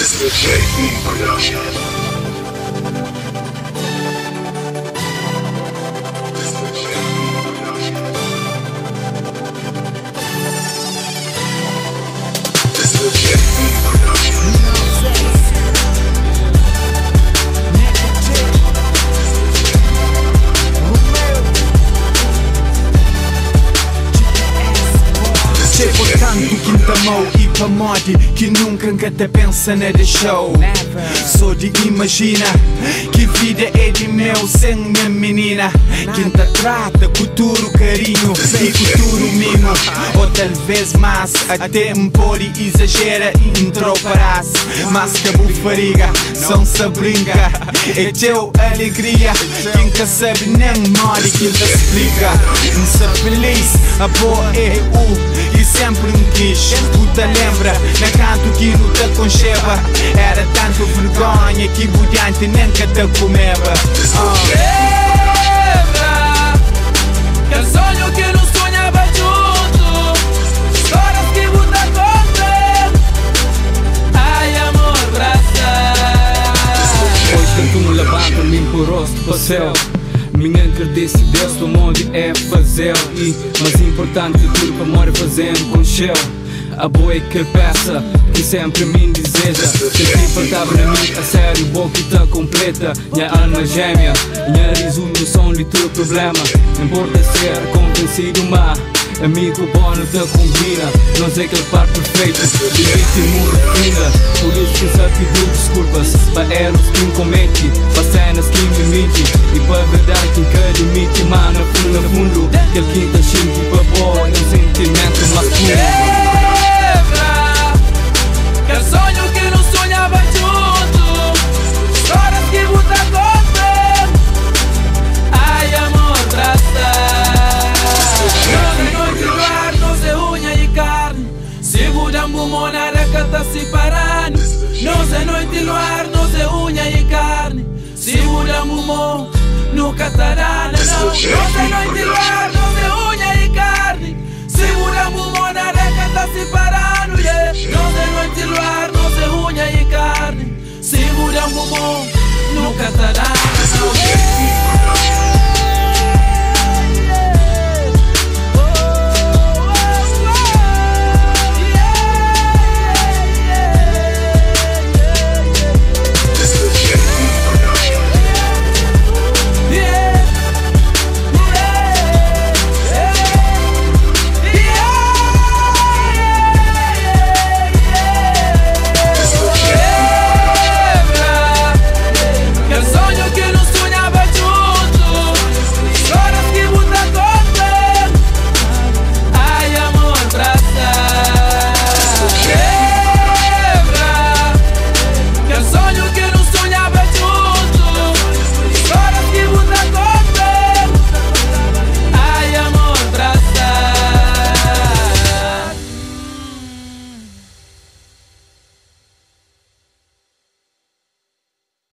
This is a JV production. C'è portanto quinta mão e pa modi que nunca te pensa na de show. Só de imagina que vida é de meu sem minha menina. Quinta trata futuro carinho e futuro mimo. Ou talvez mais até me pode exagera e entroparás. Mas que a bufariga são sabringa. É teu alegria. Quem que sabe nem mori quem te explica. Me ser feliz, a boa é o e sempre me quis. Puta lembra, na canto que não te concheva. Era tanto vergonha que budiante nem que te comeva. Lembra que sonho que não sonhava junto. Histórias que muda contando. Ai amor, braça. Hoje canto me levanto-me por rosto para o céu. Minha agradeço Deus, do modo é fazer. E mais importante de tudo, para amor é fazendo com shell. A boa que peça, que sempre me deseja. Sempre faltava na mim, a sério, boa que tá completa. Minha alma gêmea, minha riso, meu som e teu problema. Não importa ser convencido, mas amigo bom não te combina. Não sei aquele par perfeito, limite muito ainda. Por isso que só pediu desculpas para erros que me comete, para cenas que me mente e para verdade que cada limite. Mas no fundo, aquele quinta xingue para boa é um sentimento masculino. Que sonho que não sonhava junto. Histórias que muda contando. Ai amor, braça. Não noite no ar, não se unha e carne. Se muda mumona, nada tá separando. Não se noite no ar, não se unha e carne. Se muda mumona, nunca tará. Não se noite no ar, não se unha e carne. Se muda mumona, nada tá separando. Não se noite no ar, não se unha e carne. Se muda mumona, nunca tará.